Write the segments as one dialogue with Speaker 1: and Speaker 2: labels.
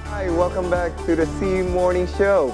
Speaker 1: Hi, welcome back to the C Morning Show.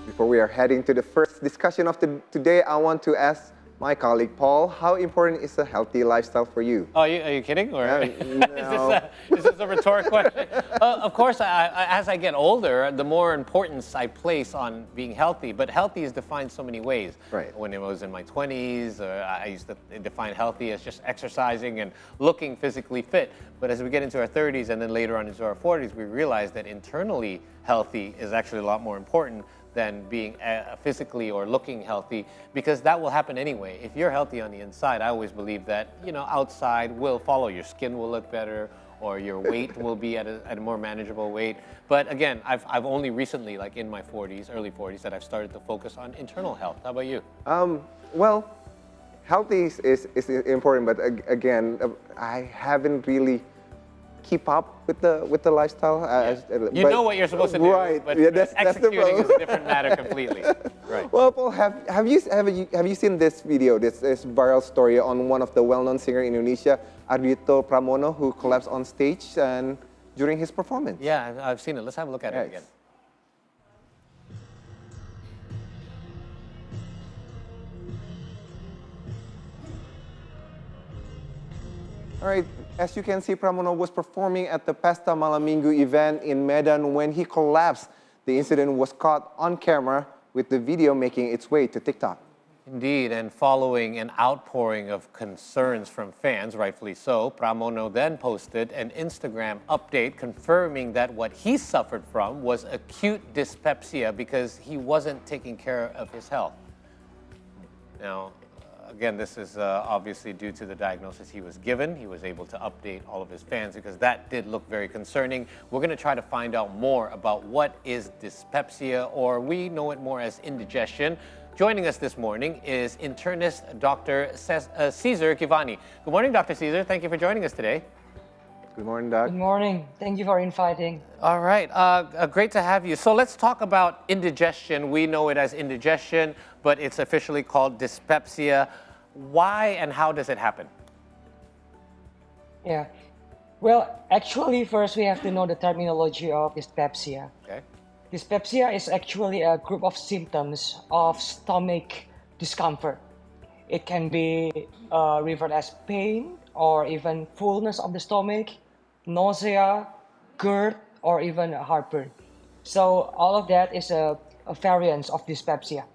Speaker 1: Before we are heading to the first discussion of today, I want to ask my colleague Paul, how important is a healthy lifestyle for you?
Speaker 2: Oh, are you kidding? Or
Speaker 1: No.
Speaker 2: is this a rhetoric question? Of course, as I get older, the more importance I place on being healthy. But healthy is defined so many ways.
Speaker 1: Right.
Speaker 2: When I was in my 20s, I used to define healthy as just exercising and looking physically fit. But as we get into our 30s and then later on into our 40s, we realize that internally healthy is actually a lot more important than being physically or looking healthy, because that will happen anyway. If you're healthy on the inside, I always believe that, outside will follow. Your skin will look better, or your weight will be at a more manageable weight. But again, I've only recently, like in my 40s, early 40s, that I've started to focus on internal health. How about you?
Speaker 1: Well, healthy is important, but again, I haven't really keep up with the lifestyle.
Speaker 2: You know what you're supposed to do,
Speaker 1: right?
Speaker 2: But
Speaker 1: yeah, that's the
Speaker 2: executing
Speaker 1: problem.
Speaker 2: is a different matter completely. Right.
Speaker 1: Well, Paul, have you seen this video? This viral story on one of the well-known singer in Indonesia, Ardhito Pramono, who collapsed on stage and during his performance.
Speaker 2: Yeah, I've seen it. Let's have a look at it again.
Speaker 1: All right, as you can see, Pramono was performing at the Pesta Malam Minggu event in Medan when he collapsed. The incident was caught on camera, with the video making its way to TikTok.
Speaker 2: Indeed, and following an outpouring of concerns from fans, rightfully so, Pramono then posted an Instagram update confirming that what he suffered from was acute dyspepsia because he wasn't taking care of his health. Now, again, this is obviously due to the diagnosis he was given. He was able to update all of his fans because that did look very concerning. We're going to try to find out more about what is dyspepsia, or we know it more as indigestion. Joining us this morning is internist Dr. Cesar Givani. Good morning, Dr. Cesar. Thank you for joining us today.
Speaker 1: Good morning, Doc.
Speaker 3: Good morning. Thank you for inviting.
Speaker 2: All right, great to have you. So let's talk about indigestion. We know it as indigestion, but it's officially called dyspepsia. Why and how does it happen?
Speaker 3: Yeah. Well, actually, first we have to know the terminology of dyspepsia.
Speaker 2: Okay.
Speaker 3: Dyspepsia is actually a group of symptoms of stomach discomfort. It can be referred as pain or even fullness of the stomach, nausea, GERD, or even heartburn. So all of that is a variance of dyspepsia.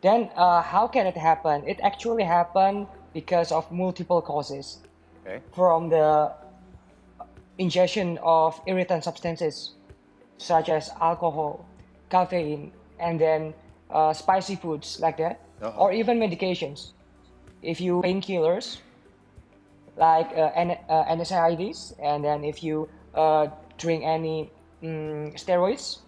Speaker 3: Then how can it happen? It actually happens because of multiple causes.
Speaker 2: Okay.
Speaker 3: From the ingestion of irritant substances such as alcohol, caffeine, and then spicy foods like that, or even medications. If you painkillers like NSAIDs, and then if you drink any steroids.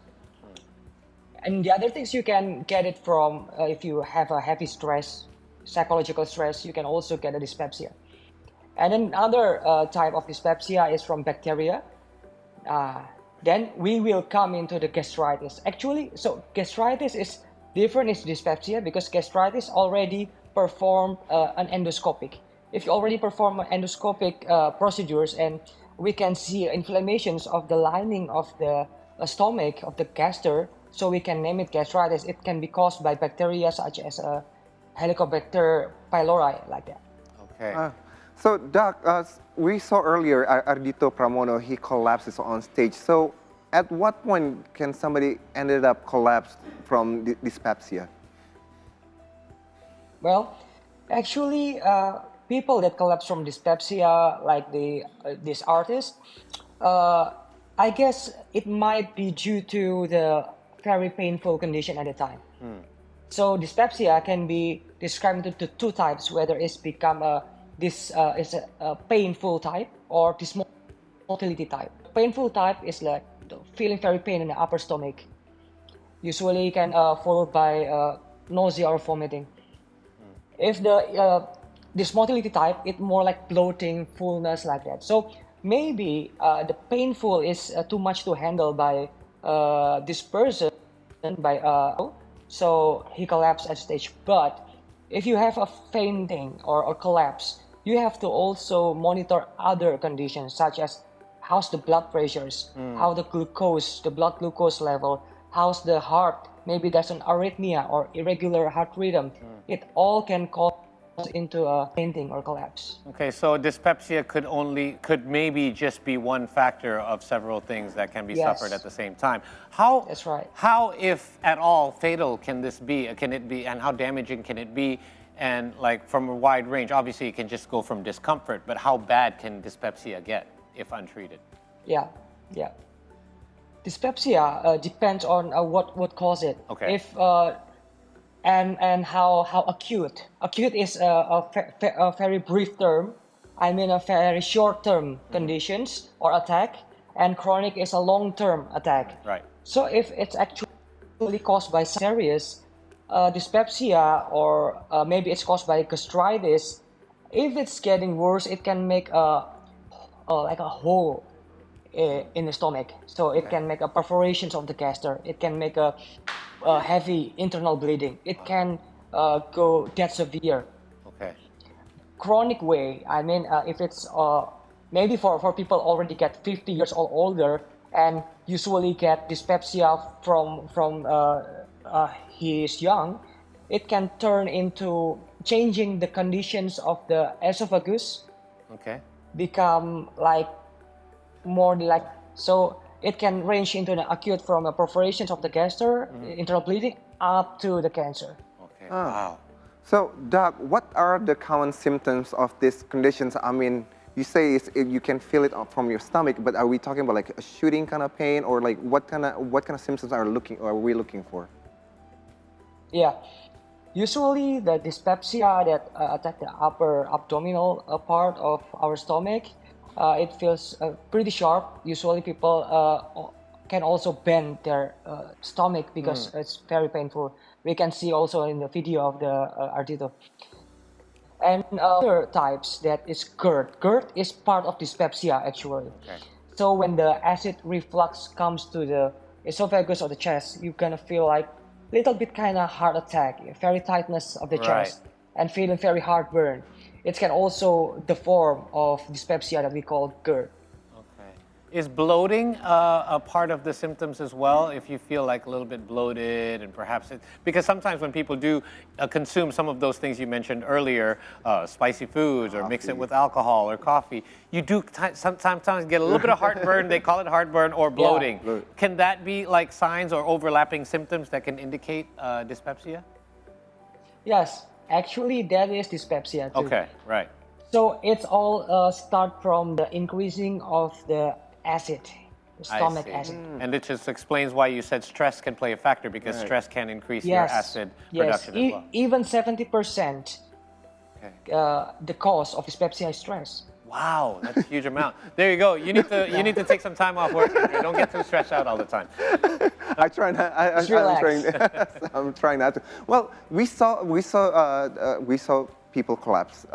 Speaker 3: And the other things you can get it from if you have a heavy stress, psychological stress, you can also get a dyspepsia. And then another type of dyspepsia is from bacteria. Then we will come into the gastritis. Actually, so gastritis is different is dyspepsia because gastritis already perform an endoscopic. If you already perform endoscopic procedures and we can see inflammations of the lining of the stomach, of the gaster, so we can name it gastritis. It can be caused by bacteria such as Helicobacter pylori, like that.
Speaker 2: Okay.
Speaker 1: So, Doc, we saw earlier Ardhito Pramono, he collapses on stage. So, at what point can somebody ended up collapsed from dyspepsia?
Speaker 3: Well, actually, people that collapse from dyspepsia, like this artist, I guess it might be due to the very painful condition at the time. So dyspepsia can be described into two types, whether it's become a painful type or dysmotility type. Painful type is like feeling very pain in the upper stomach. Usually can followed by nausea or vomiting. If the dysmotility type, it's more like bloating, fullness like that. So maybe the painful is too much to handle by this person, so he collapsed at stage. But if you have a fainting or collapse, you have to also monitor other conditions such as how's the blood pressures, how the glucose, the blood glucose level, how's the heart, maybe there's an arrhythmia or irregular heart rhythm. It all can cause into a fainting or collapse.
Speaker 2: Okay, so dyspepsia could maybe just be one factor of several things that can be suffered at the same time. How
Speaker 3: That's right.
Speaker 2: How, if at all, fatal can this be? Can it be, and how damaging can it be? And like from a wide range, obviously it can just go from discomfort, but how bad can dyspepsia get if untreated?
Speaker 3: Yeah. Dyspepsia depends on what causes it.
Speaker 2: Okay.
Speaker 3: If and how acute. Acute is a very brief term. I mean a very short term conditions or attack, and chronic is a long term attack.
Speaker 2: Right.
Speaker 3: So if it's actually caused by serious dyspepsia, or maybe it's caused by gastritis, if it's getting worse, it can make like a hole in the stomach. So it can make a perforations of the gaster. It can make a heavy internal bleeding. It can go that severe.
Speaker 2: Okay.
Speaker 3: Chronic way, I mean, if it's maybe for people already get 50 years or older and usually get dyspepsia from he's young, it can turn into changing the conditions of the esophagus,
Speaker 2: Okay.
Speaker 3: become like more like, so it can range into an acute from a perforations of the gaster, internal bleeding, up to the cancer.
Speaker 2: Okay. Wow.
Speaker 1: So, Doc, what are the common symptoms of these conditions? I mean, you say you can feel it from your stomach, but are we talking about like a shooting kind of pain, or like what kind of symptoms are we looking for?
Speaker 3: Yeah, usually the dyspepsia that attack the upper abdominal part of our stomach, it feels pretty sharp. Usually people can also bend their stomach because it's very painful. We can see also in the video of the Ardito. And other types, that is GERD. GERD is part of dyspepsia actually.
Speaker 2: Okay.
Speaker 3: So when the acid reflux comes to the esophagus or the chest, you're gonna feel like little bit kind of heart attack, very tightness of the chest, and feeling very heartburn. It can also the form of dyspepsia that we call GERD.
Speaker 2: Okay. Is bloating a part of the symptoms as well? If you feel like a little bit bloated, and perhaps because sometimes when people do consume some of those things you mentioned earlier, spicy foods or mix it with alcohol or coffee, you do sometimes get a little bit of heartburn. They call it heartburn or bloating.
Speaker 3: Yeah.
Speaker 2: Can that be like signs or overlapping symptoms that can indicate dyspepsia?
Speaker 3: Yes, actually that is dyspepsia too.
Speaker 2: Okay, right.
Speaker 3: So it's all start from the increasing of the acid, the stomach
Speaker 2: I see.
Speaker 3: acid.
Speaker 2: And it just explains why you said stress can play a factor, because stress can increase your acid production as well.
Speaker 3: Even 70%
Speaker 2: Okay.
Speaker 3: the cause of dyspepsia is stress.
Speaker 2: Wow, that's a huge amount. There you go. You need to take some time off work. Don't get too stressed out all the time.
Speaker 1: I try not. I'm trying not to. Well, we saw people collapse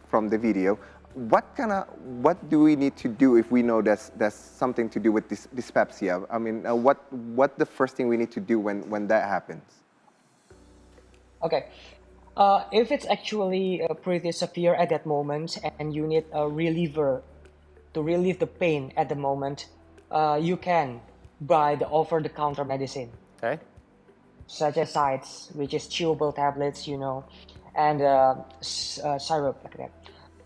Speaker 1: from the video. What do we need to do if we know that's something to do with this dyspepsia? I mean, what the first thing we need to do when that happens?
Speaker 3: Okay. If it's actually pretty severe at that moment and you need a reliever to relieve the pain at the moment, you can buy the over-the-counter medicine.
Speaker 2: Okay.
Speaker 3: Such as sites, which is chewable tablets, and syrup like that.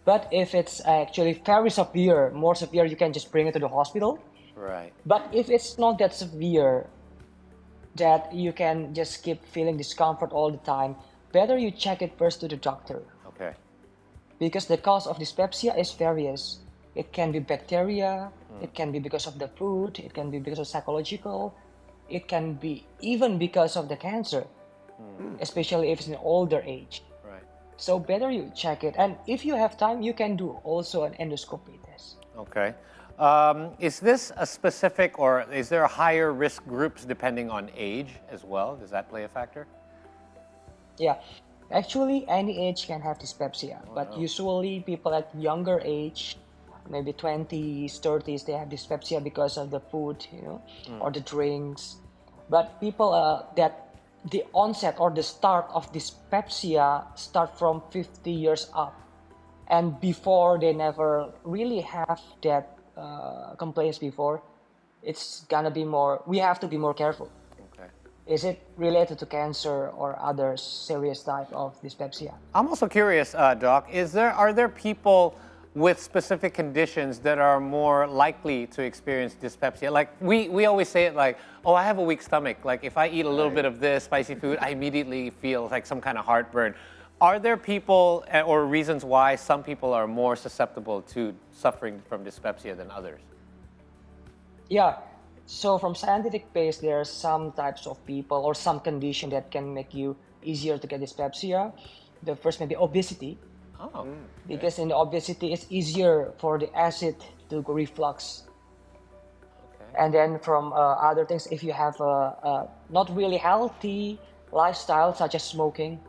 Speaker 3: But if it's actually very severe, more severe, you can just bring it to the hospital.
Speaker 2: Right.
Speaker 3: But if it's not that severe, that you can just keep feeling discomfort all the time, better you check it first to the doctor.
Speaker 2: Okay.
Speaker 3: Because the cause of dyspepsia is various. It can be bacteria, it can be because of the food, it can be because of psychological, it can be even because of the cancer, especially if it's an older age.
Speaker 2: Right.
Speaker 3: So better you check it. And if you have time, you can do also an endoscopy test.
Speaker 2: Okay. Is this a specific, or is there a higher risk groups depending on age as well? Does that play a factor?
Speaker 3: Yeah, actually any age can have dyspepsia, but usually people at younger age, maybe 20s, 30s, they have dyspepsia because of the food, or the drinks. But people that the onset or the start of dyspepsia start from 50 years up, and before they never really have that complaints before, it's gonna be more. We have to be more careful.
Speaker 2: Okay.
Speaker 3: Is it related to cancer or other serious type of dyspepsia?
Speaker 2: I'm also curious, Doc, are there people with specific conditions that are more likely to experience dyspepsia? Like we always say it like, oh, I have a weak stomach. Like if I eat a little bit of this spicy food, I immediately feel like some kind of heartburn. Are there people or reasons why some people are more susceptible to suffering from dyspepsia than others?
Speaker 3: Yeah. So from scientific base, there are some types of people or some condition that can make you easier to get dyspepsia. The first may be obesity,
Speaker 2: Oh,
Speaker 3: because in the obesity, it's easier for the acid to go reflux.
Speaker 2: okay.
Speaker 3: And then from other things, if you have a not really healthy lifestyle, such as smoking,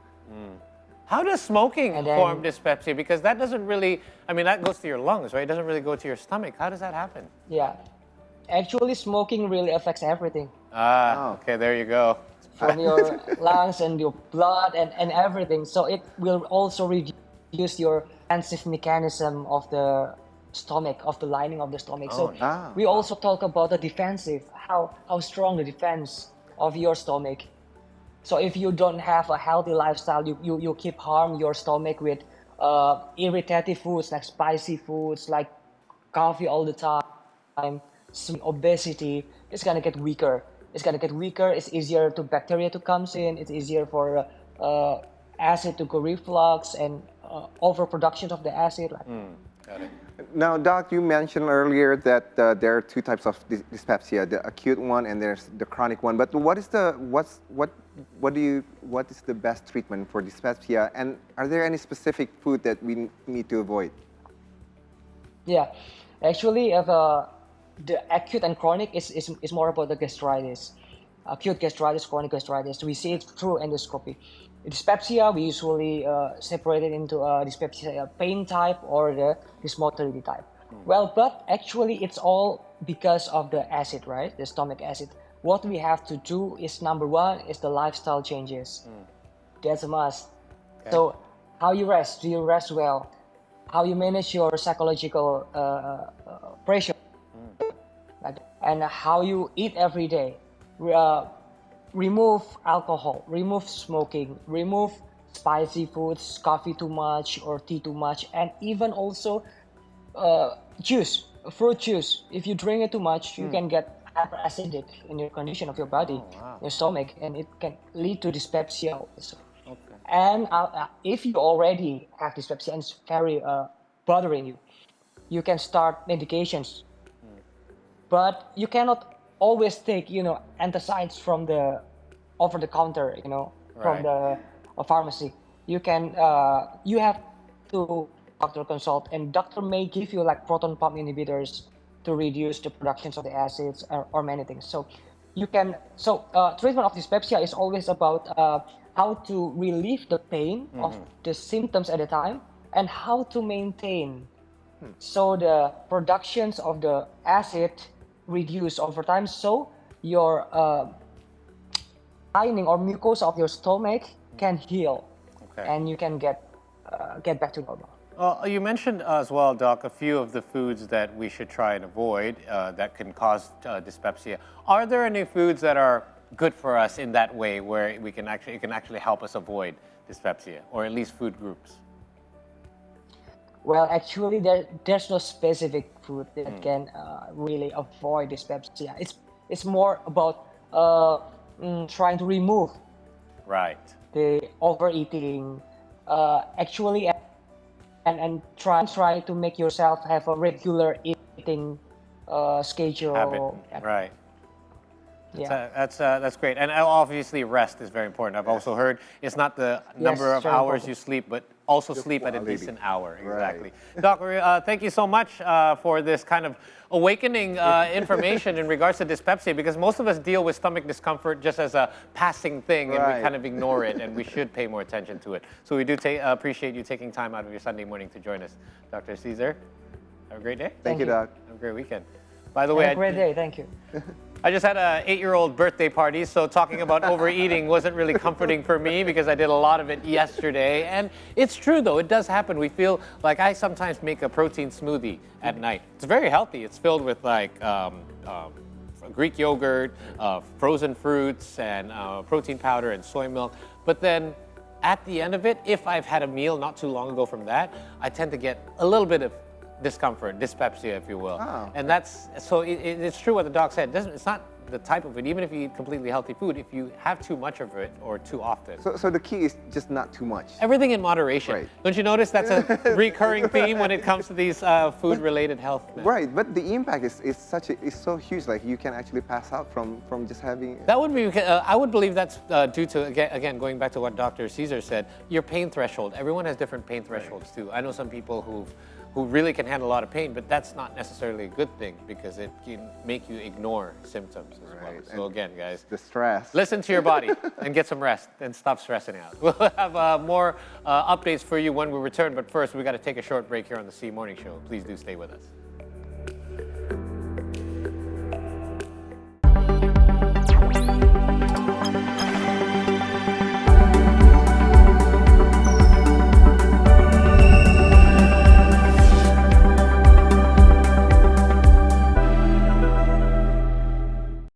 Speaker 2: How does smoking
Speaker 3: and then
Speaker 2: form dyspepsia? Because that doesn't really, I mean, that goes to your lungs, right? It doesn't really go to your stomach. How does that happen?
Speaker 3: yeah, actually smoking really affects everything
Speaker 2: Ah, okay, there you go.
Speaker 3: from your lungs and your blood and everything. So it will also reduce your defensive mechanism of the stomach, of the lining of the stomach. So
Speaker 1: Ah,
Speaker 3: we also talk about the defensive, how strong the defense of your stomach. So if you don't have a healthy lifestyle, you keep harm your stomach with irritative foods like spicy foods, like coffee all the time, obesity, it's gonna get weaker. It's gonna get weaker. It's easier to bacteria to comes in. It's easier for acid to go reflux and overproduction of the acid.
Speaker 2: Got it.
Speaker 1: now, Doc, you mentioned earlier that there are two types of dyspepsia: the acute one and there's the chronic one. But what is the best treatment for dyspepsia? And are there any specific food that we need to avoid?
Speaker 3: Yeah, actually, if the acute and chronic is more about the gastritis, acute gastritis, chronic gastritis. We see it through endoscopy. Dyspepsia, we usually separate it into dyspepsia pain type or the dysmotility type. Well, but actually, it's all because of the acid, right? The stomach acid. What we have to do is number one is the lifestyle changes. That's a must. So, how you rest? Do you rest well? How you manage your psychological pressure, and how you eat every day. Remove alcohol, remove smoking, remove spicy foods, coffee too much or tea too much, and even also juice, fruit juice. If you drink it too much, you can get hyperacidic in your condition of your body, your stomach, and it can lead to dyspepsia also.
Speaker 2: Okay.
Speaker 3: And if you already have dyspepsia and it's very bothering you, you can start medications. But you cannot always take, antibiotics from the over the counter, from
Speaker 2: Right.
Speaker 3: the pharmacy. You can you have to doctor consult, and doctor may give you like proton pump inhibitors to reduce the productions of the acids or many things. So you can treatment of dyspepsia is always about how to relieve the pain of the symptoms at a time and how to maintain so the productions of the acid reduce over time, so your lining or mucosa of your stomach can heal,
Speaker 2: Okay.
Speaker 3: and you can get back to normal.
Speaker 2: You mentioned as well, Doc, a few of the foods that we should try and avoid that can cause dyspepsia. Are there any foods that are good for us in that way, where it can actually help us avoid dyspepsia, or at least food groups?
Speaker 3: Well, actually, there's no specific food that can really avoid dyspepsia. It's more about trying to remove
Speaker 2: Right.
Speaker 3: the overeating, actually, and try to make yourself have a regular eating schedule.
Speaker 2: Habit. Right.
Speaker 3: Yeah.
Speaker 2: That's great. And obviously, rest is very important. I've also heard it's not the number of
Speaker 3: very
Speaker 2: hours
Speaker 3: important.
Speaker 2: you sleep, but also
Speaker 1: The
Speaker 2: sleep at a
Speaker 1: quality.
Speaker 2: decent hour.
Speaker 1: Right.
Speaker 2: Exactly. Doc, thank you so much for this kind of awakening information in regards to dyspepsia, because most of us deal with stomach discomfort just as a passing thing, and we
Speaker 1: Right.
Speaker 2: kind of ignore it, and we should pay more attention to it. So we do appreciate you taking time out of your Sunday morning to join us, Dr. Caesar. Have a great day.
Speaker 1: Thank you,
Speaker 3: you.
Speaker 1: Doc.
Speaker 2: Have a great weekend. By the way,
Speaker 3: Have a great day. Thank you.
Speaker 2: I just had an 8-year-old birthday party, so talking about overeating wasn't really comforting for me because I did a lot of it yesterday. And it's true, though. It does happen. We feel like I sometimes make a protein smoothie at night. It's very healthy. It's filled with like Greek yogurt, frozen fruits, and protein powder and soy milk. But then at the end of it, if I've had a meal not too long ago from that, I tend to get a little bit of discomfort, dyspepsia, if you will.
Speaker 1: Oh.
Speaker 2: And that's, so it's true what the doc said. It's not the type of it, even if you eat completely healthy food, if you have too much of it or too often.
Speaker 1: So the key is just not too much.
Speaker 2: Everything in moderation.
Speaker 1: Right.
Speaker 2: Don't you notice that's a recurring theme when it comes to these food-related health?
Speaker 1: Right, but the impact is so huge. Like you can actually pass out from just having.
Speaker 2: That would be. I would believe that's due to again going back to what Dr. Caesar said. Your pain threshold. Everyone has different pain thresholds too. I know some people who really can handle a lot of pain, but that's not necessarily a good thing because it can make you ignore symptoms as well. So again, guys,
Speaker 1: the stress.
Speaker 2: Listen to your body and get some rest and stop stressing out. We'll have more updates for you when we return, but first we got to take a short break here on the C Morning Show. Please do stay with us.